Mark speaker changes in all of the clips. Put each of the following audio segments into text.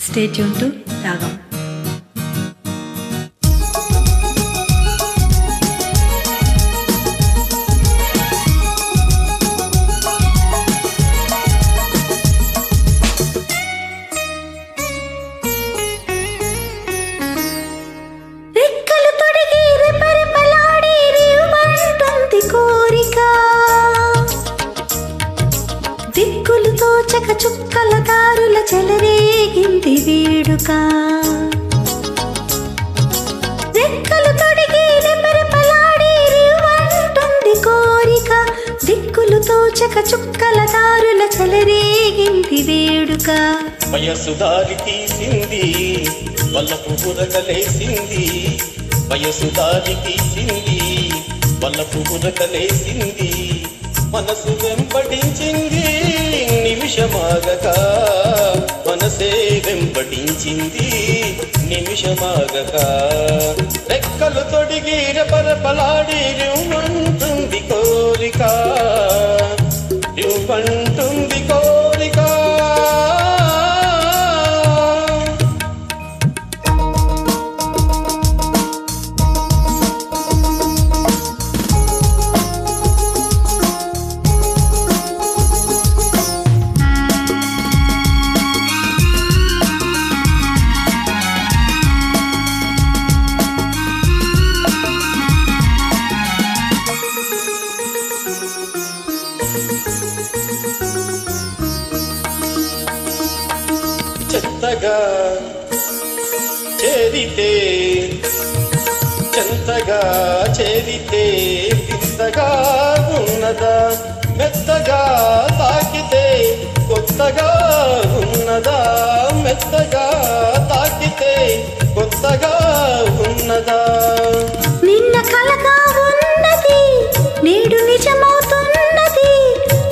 Speaker 1: Stay tuned to Ragam.
Speaker 2: చుక్కల దారుల చెలరేగింది వేడుక రెక్కలు తొడిగి రెపరెపలాడి రివ్వంటుంది కోరిక దిక్కులు తోచక చుక్కల దారుల చెలరేగింది వేడుక
Speaker 3: వయసు దారి తీసింది వల్లపు బురకలేసింది వయసు దారి తీసింది వల్లపు బురకలేసింది మనసు వెంపటించింది నిమిషమాగక మనసే వెంపటించింది నిమిషమాగక రెక్కలు తొడిగి రెపరెపలాడి రివ్వంటుంది కోరిక రివ్వంటుంది కోరిక చెత్తగా చేరితే చెంతగా చేరితే వింతగా ఉన్నదా మెత్తగా తాకితే కొత్తగా ఉన్నదా మెత్తగా తాకితే కొత్తగా ఉన్నదా
Speaker 2: నిన్న కలగా ఉన్నది నేడు నిజమవుతున్నది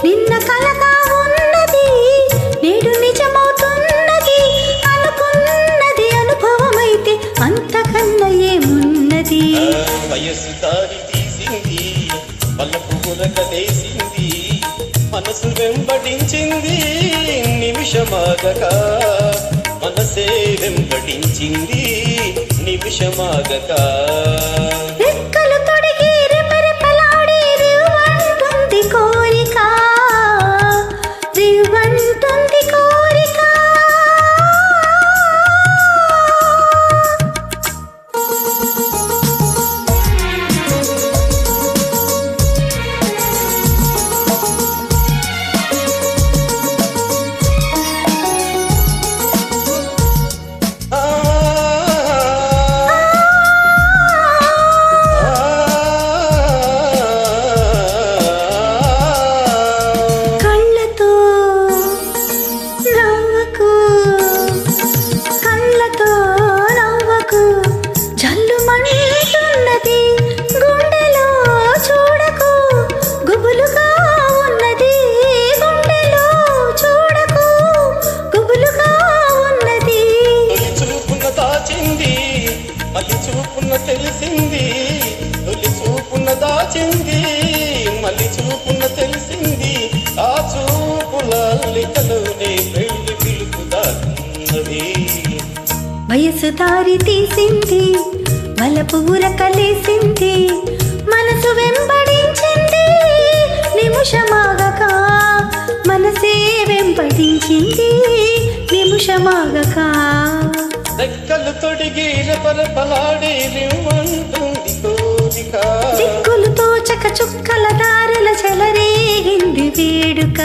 Speaker 2: నిన్న కలగా ఉన్నది నేడు నిజమవుతున్నది అనుకున్నది అనుభవమైతే అంతకన్నా ఏమున్నది
Speaker 3: వయసు దారి తీసింది వల్లపు బురకలేసింది మనసు వెంబడించింది నిమిషమాగక మనసే వెంబడించింది నిమిషమాగక
Speaker 2: రెక్కలు తొడిగి రెపరెపలాడి రివ్వంటుంది కోరిక రివ్వంటుంది కోరిక
Speaker 3: మళ్ళీ చూపున్న తెలిసింది తొలి చూపున్న దాచింది మళ్ళీ చూపున్న తెలిసింది ఆ చూపుల లికలోనే పెళ్లి పిలుపు దాచున్నది
Speaker 2: వయసు దారి తీసింది వలపు ఉరకలేసింది మనసు వెంబడించింది నిమిషమాగక మనసే వెంబడించింది నిమిషమాగక
Speaker 3: రెక్కలు తొడిగి రెపరెపలాడి రివ్వంటుంది కోరిక
Speaker 2: దిక్కులు తోచక చుక్కల దారుల చెలరేగింది వేడుక